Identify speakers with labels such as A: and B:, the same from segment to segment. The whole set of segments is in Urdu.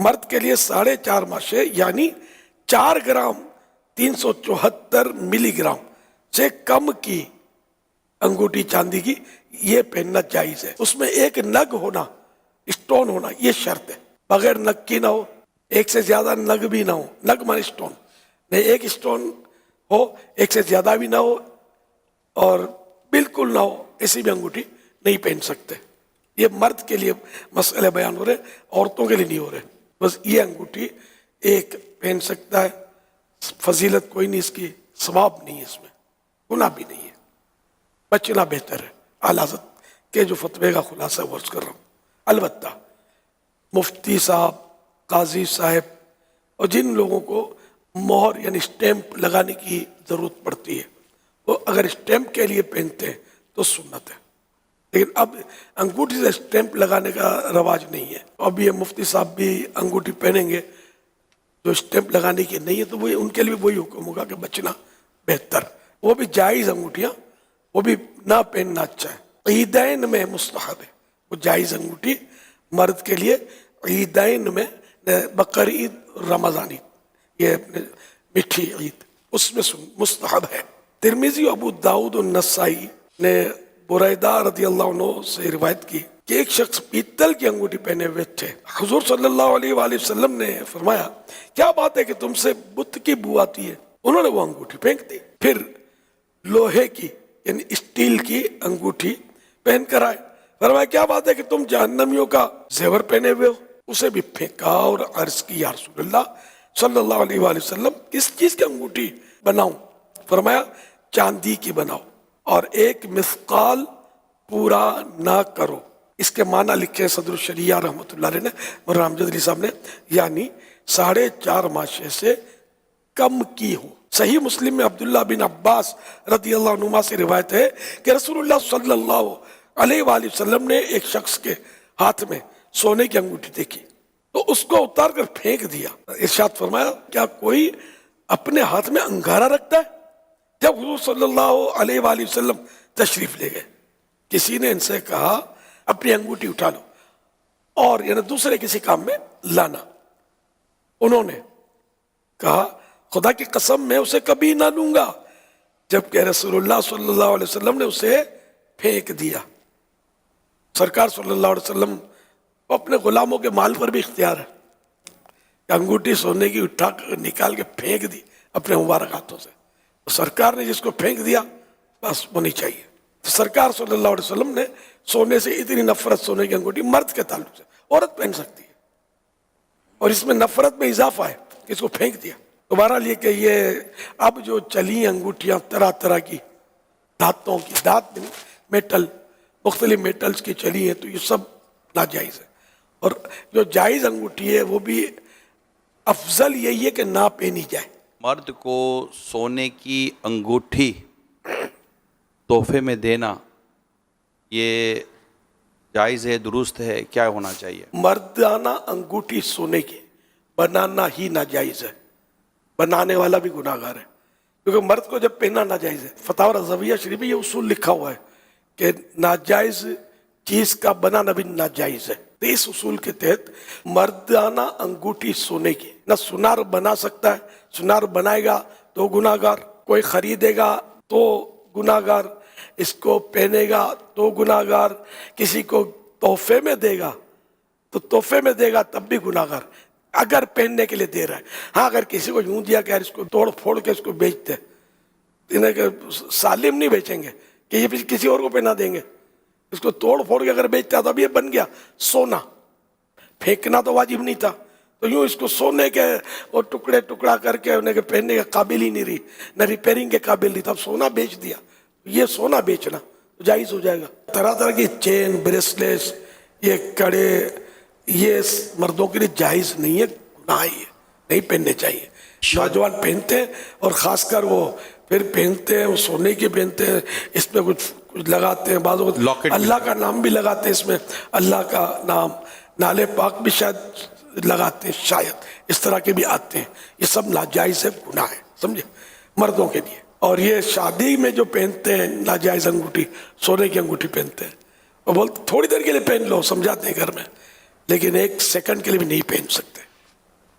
A: مرد کے لیے 4.5 ماشے یعنی 4 گرام 374 ملی گرام سے کم کی انگوٹھی چاندی کی یہ پہننا جائز ہے. اس میں ایک نگ ہونا، اسٹون ہونا، یہ شرط ہے. بغیر نگ کی نہ ہو، ایک سے زیادہ نگ بھی نہ ہو. نگ مان اسٹون نہیں، ایک اسٹون ہو، ایک سے زیادہ بھی نہ ہو اور بالکل نہ ہو، ایسی بھی انگوٹھی نہیں پہن سکتے. یہ مرد کے لیے مسئلے بیان ہو رہے، عورتوں کے لیے نہیں ہو رہے. بس یہ انگوٹھی ایک پہن سکتا ہے، فضیلت کوئی نہیں اس کی، ثواب نہیں ہے اس میں، گناہ بھی نہیں ہے، بچنا بہتر ہے. اعلیٰ حضرت کے جو فتوے کا خلاصہ ورز کر رہا ہوں. البتہ مفتی صاحب، قاضی صاحب اور جن لوگوں کو مہر یعنی اسٹیمپ لگانے کی ضرورت پڑتی ہے، وہ اگر اسٹیمپ کے لیے پہنتے ہیں تو سنت ہے. لیکن اب انگوٹھی سے اسٹیمپ لگانے کا رواج نہیں ہے. اب یہ مفتی صاحب بھی انگوٹھی پہنیں گے جو اسٹیمپ لگانے کی نہیں ہے تو وہ ان کے لیے وہی حکم ہوگا کہ بچنا بہتر. وہ بھی جائز انگوٹھیاں، وہ بھی نہ پہننا اچھا ہے. عیدین میں مستحب ہے وہ جائز انگوٹھی مرد کے لیے. عیدین میں بقر عید، رمضان عید، یہ میٹھی عید، اس میں مستحب ہے. ترمذی و ابو داؤد و نسائی نے بریدہ رضی اللہ عنہ سے روایت کی کہ ایک شخص پیتل کی انگوٹھی پہنے ہوئے تھے. حضور صلی اللہ علیہ وآلہ وسلم نے فرمایا کیا بات ہے کہ تم سے بت کی بو آتی ہے؟ انہوں نے وہ انگوٹھی پھینک دی. پھر لوہے کی یعنی اسٹیل کی انگوٹھی پہن کر آئے. فرمایا کیا بات ہے کہ تم جہنمیوں کا زیور پہنے ہوئے ہو؟ اسے بھی پھینکا اور عرض کی یا رسول اللہ صلی اللہ علیہ وآلہ وسلم کس چیز کی انگوٹھی بناؤں؟ فرمایا چاندی کی بناؤ اور ایک مثقال پورا نہ کرو. اس کے معنی لکھے صدر الشریعہ رحمۃ اللہ علیہ نے اور امجد علی صاحب نے، یعنی 4.5 ماشے سے کم کی ہو. صحیح مسلم میں عبداللہ بن عباس رضی اللہ عنہما سے روایت ہے کہ رسول اللہ صلی اللہ علیہ وآلہ وسلم نے ایک شخص کے ہاتھ میں سونے کی انگوٹھی دیکھی تو اس کو اتار کر پھینک دیا. ارشاد فرمایا کیا کوئی اپنے ہاتھ میں انگارہ رکھتا ہے؟ جب حضور صلی اللہ علیہ وآلہ وسلم تشریف لے گئے، کسی نے ان سے کہا اپنی انگوٹھی اٹھا لو اور یعنی دوسرے کسی کام میں لانا. انہوں نے کہا خدا کی قسم میں اسے کبھی نہ لوں گا، جبکہ رسول اللہ صلی اللہ علیہ وسلم نے اسے پھینک دیا. سرکار صلی اللہ علیہ وسلم اپنے غلاموں کے مال پر بھی اختیار ہے. انگوٹھی سونے کی اٹھا کر نکال کے پھینک دی اپنے مبارک ہاتھوں سے. سرکار نے جس کو پھینک دیا بس وہ نہیں چاہیے. تو سرکار صلی اللہ علیہ وسلم نے سونے سے اتنی نفرت، سونے کی انگوٹھی مرد کے تعلق سے عورت پہن سکتی ہے اور اس میں نفرت میں اضافہ ہے کہ اس کو پھینک دیا. دوبارہ یہ کہ یہ اب جو چلی انگوٹھیاں طرح طرح کی دھاتوں کی، دھات میٹل، مختلف میٹلز کی چلی ہیں، تو یہ سب ناجائز ہے. اور جو جائز انگوٹھی ہے وہ بھی افضل یہی ہے کہ نہ پہنی جائے.
B: مرد کو سونے کی انگوٹھی تحفے میں دینا یہ جائز ہے، درست ہے؟ کیا ہونا چاہیے؟
A: مردانہ انگوٹھی سونے کی بنانا ہی ناجائز ہے، بنانے والا بھی گناہ گار ہے، کیونکہ مرد کو جب پہننا ناجائز ہے. فتاوی رضویہ شریف میں یہ اصول لکھا ہوا ہے کہ ناجائز چیز کا بنانا بھی ناجائز ہے. تو اس اصول کے تحت مردانہ انگوٹھی سونے کی نہ سنار بنا سکتا ہے، سنار بنائے گا تو گناہ گار، کوئی خریدے گا تو گناہ گار، اس کو پہنے گا تو گناہ گار، کسی کو تحفے میں دے گا تو تحفے میں دے گا تب بھی گناہ گار اگر پہننے کے لیے دے رہا ہے. ہاں اگر کسی کو یوں دیا کہ یار اس کو توڑ پھوڑ کے اس کو بیچتے، انہیں کہ سالم نہیں بیچیں گے کہ یہ کسی اور کو پہنا دیں گے، اس کو توڑ پھوڑ کے اگر بیچتا تو اب یہ بن گیا سونا. پھینکنا تو واجب نہیں تھا، تو یوں اس کو سونے کے اور ٹکڑے ٹکڑا کر کے انہیں کہ پہننے کے قابل ہی نہیں رہی، نہ ریپیرنگ کے قابل نہیں تھا، سونا بیچ دیا. یہ سونا بیچنا جائز ہو جائے گا. طرح طرح کی چین، بریسلیٹس، یہ کڑے، یہ مردوں کے لیے جائز نہیں ہے، گناہ ہے، نہیں پہننے چاہیے. نوجوان پہنتے ہیں اور خاص کر وہ پھر پہنتے ہیں، وہ سونے کے پہنتے ہیں، اس میں کچھ لگاتے ہیں، بعض اوقات اللہ کا نام بھی لگاتے ہیں، اس میں اللہ کا نام، نالے پاک بھی شاید لگاتے ہیں، شاید اس طرح کے بھی آتے ہیں. یہ سب ناجائز ہے، گناہ ہے، سمجھے، مردوں کے لیے. اور یہ شادی میں جو پہنتے ہیں ناجائز انگوٹھی، سونے کی انگوٹھی پہنتے ہیں، وہ بولتے تھوڑی دیر کے لیے پہن لو، سمجھاتے ہیں گھر میں، لیکن 1 سیکنڈ کے لیے بھی نہیں پہن سکتے.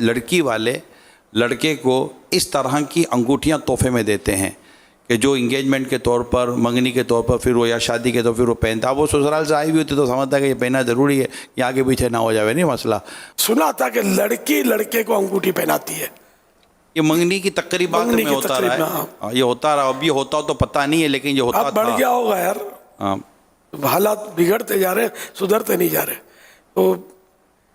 B: لڑکی والے لڑکے کو اس طرح کی انگوٹھیاں تحفے میں دیتے ہیں کہ جو انگیجمنٹ کے طور پر منگنی کے طور پر پھر وہ یا شادی کے طور پر پھر وہ پہنتا ہے. وہ سسرال سے آئی ہوئی ہوتی تو سمجھتا ہے کہ یہ پہننا ضروری ہے کہ آگے پیچھے نہ ہو جائے نہیں مسئلہ.
A: سنا تھا کہ لڑکی لڑکے کو انگوٹھی پہناتی ہے.
B: یہ منگنی کی تقریبات
A: منگنی
B: میں
A: کی
B: ہوتا
A: تقریب
B: رہا
A: میں،
B: ہے. یہ ہوتا رہا. اب یہ ہوتا ہو تو پتہ نہیں ہے لیکن یہ ہوتا
A: اب بڑھ
B: تھا.
A: گیا ہوگا یار.
B: ہاں.
A: حالات بگڑتے جا رہے ہیں, سدھرتے نہیں جا رہے. تو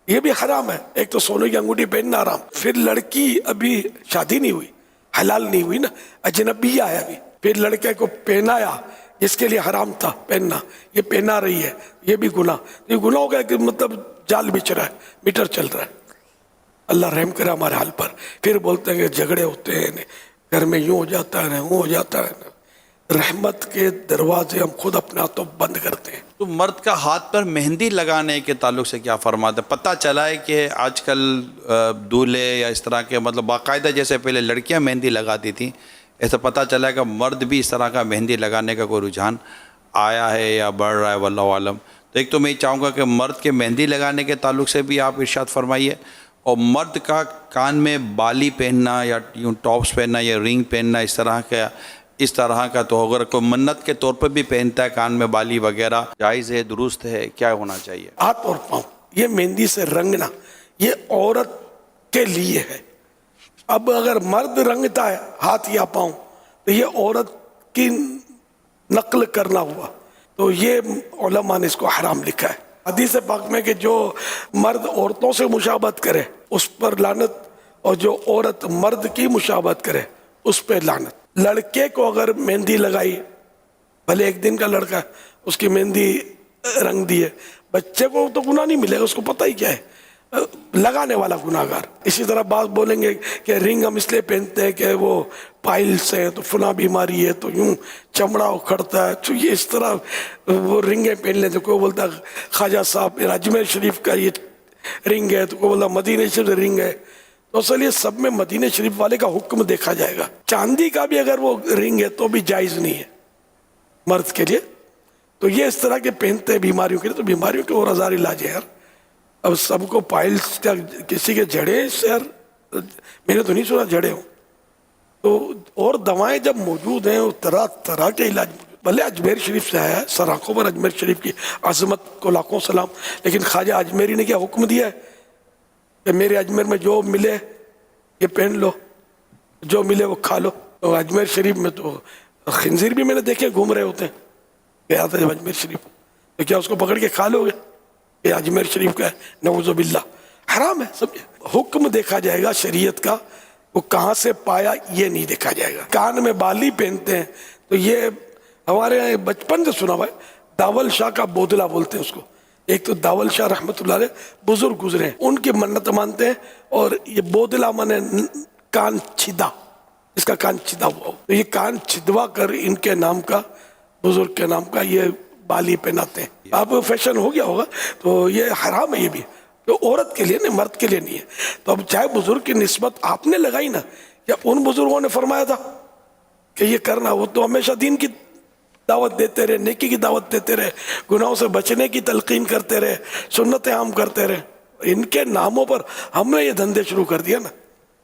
A: یہ بھی حرام ہے. ایک تو سونے کی انگوٹھی پہننا حرام, پھر لڑکی ابھی شادی نہیں ہوئی, حلال نہیں ہوئی نا, اجنبی آیا ابھی, پھر لڑکے کو پہنایا جس کے لیے حرام تھا پہننا, یہ پہنا رہی ہے, یہ بھی گناہ. یہ گناہ ہو گیا کہ مطلب جال بچ رہا ہے, میٹر چل رہا ہے. اللہ رحم کرے ہمارے حال پر. پھر بولتے ہیں کہ جھگڑے ہوتے ہیں, گھر میں یوں ہو جاتا ہے, وہ ہو جاتا ہے. رحمت کے دروازے ہم خود اپنے ہاتھوں بند کرتے ہیں.
B: تو مرد کا ہاتھ پر مہندی لگانے کے تعلق سے کیا فرماتے ہیں؟ پتہ چلا ہے کہ آج کل دولہے یا اس طرح کے مطلب باقاعدہ جیسے پہلے لڑکیاں مہندی لگاتی تھیں, ایسا پتہ چلا ہے کہ مرد بھی اس طرح کا مہندی لگانے کا کوئی رجحان آیا ہے یا بڑھ رہا ہے, واللہ عالم. تو ایک تو میں چاہوں گا کہ مرد کے مہندی لگانے کے تعلق سے بھی آپ ارشاد فرمائیے, اور مرد کا کان میں بالی پہننا یا یوں ٹاپس پہننا یا رنگ پہننا اس طرح کا تو اگر کوئی منت کے طور پر بھی پہنتا ہے کان میں بالی وغیرہ, جائز ہے, درست ہے, کیا ہونا چاہیے؟
A: ہاتھ اور پاؤں یہ مہندی سے رنگنا یہ عورت کے لیے ہے. اب اگر مرد رنگتا ہے ہاتھ یا پاؤں تو یہ عورت کی نقل کرنا ہوا, تو یہ علماء نے اس کو حرام لکھا ہے. حدیث پاک میں کہ جو مرد عورتوں سے مشابہت کرے اس پر لعنت, اور جو عورت مرد کی مشابہت کرے اس پہ لعنت. لڑکے کو اگر مہندی لگائی, بھلے ایک دن کا لڑکا ہے, اس کی مہندی رنگ دی ہے, بچے کو تو گناہ نہیں ملے گا, اس کو پتہ ہی کیا ہے, لگانے والا گناہ گار. اسی طرح بعض بولیں گے کہ رنگ ہم اس لیے پہنتے ہیں کہ وہ پائلس ہے تو فلاں بیماری ہے تو یوں چمڑا اکھڑتا ہے, تو یہ اس طرح وہ رنگیں پہن لیتے. کوئی بولتا خواجہ صاحب میرا اجمیر شریف کا یہ رنگ ہے, تو کوئی بولتا مدینہ شریف کا رنگ ہے. تو اصل یہ سب میں مدینہ شریف والے کا حکم دیکھا جائے گا. چاندی کا بھی اگر وہ رنگ ہے تو بھی جائز نہیں ہے مرد کے لیے. تو یہ اس طرح کے پہنتے ہیں بیماریوں کے لیے, تو بیماریوں کے اور ہزار علاج ہے یار. اب سب کو پائلس کا, کسی کے جڑے یار, میں نے تو نہیں سنا جڑے ہوں. تو اور دوائیں جب موجود ہیں طرح طرح کے علاج موجود. بھلے اجمیر شریف سے آیا ہے, سر آنکھوں پر اجمیر شریف کی عظمت کو لاکھوں سلام, لیکن خواجہ اجمیری نے کیا حکم دیا ہے کہ میرے اجمیر میں جو ملے یہ پہن لو, جو ملے وہ کھا لو. تو اجمیر شریف میں تو خنزیر بھی میں نے دیکھے گھوم رہے ہوتے ہیں. گیا تھا جب اجمیر شریف, تو کیا اس کو پکڑ کے کھا لو گے؟ یہ اجمیر شریف کا ہے, نعوذ باللہ, حرام ہے. سب حکم دیکھا جائے گا شریعت کا, وہ کہاں سے پایا یہ نہیں دیکھا جائے گا. کان میں بالی پہنتے ہیں تو یہ ہمارے یہاں بچپن سے سنا ہوا ہے, داول شاہ کا بودلا بولتے ہیں اس کو. ایک تو داول شاہ رحمۃ اللہ علیہ بزرگ گزرے ہیں, ان کی منت مانتے ہیں, اور یہ بودلا مانے کان چھدا, اس کا کان چھدا ہوا ہو, تو یہ کان چھدوا کر ان کے نام کا, بزرگ کے نام کا یہ بالی پہناتے ہیں. اب فیشن ہو گیا ہوگا, تو یہ حرام ہے. یہ بھی تو عورت کے لیے نہیں, مرد کے لیے نہیں ہے. تو اب چاہے بزرگ کی نسبت آپ نے لگائی نا, یا ان بزرگوں نے فرمایا تھا کہ یہ کرنا, وہ تو ہمیشہ دین کی دعوت دیتے رہے, نیکی کی دعوت دیتے رہے, گناہوں سے بچنے کی تلقین کرتے رہے, سنتیں عام کرتے رہے. ان کے ناموں پر ہم نے یہ دھندے شروع کر دیا نا,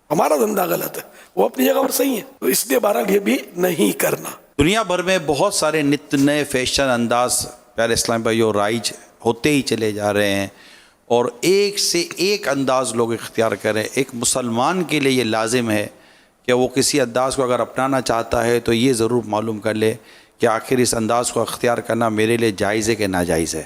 A: ہمارا دھندا غلط ہے, وہ اپنی جگہ پر صحیح ہے. تو اس لیے بہرحال یہ بھی نہیں کرنا.
B: دنیا بھر میں بہت سارے نت نئے فیشن انداز پیارے اسلام بھائیو رائج ہوتے ہی چلے جا رہے ہیں, اور ایک سے ایک انداز لوگ اختیار کریں. ایک مسلمان کے لیے یہ لازم ہے کہ وہ کسی انداز کو اگر اپنانا چاہتا ہے تو یہ ضرور معلوم کر لے کہ آخر اس انداز کو اختیار کرنا میرے لیے جائز ہے کہ ناجائز ہے.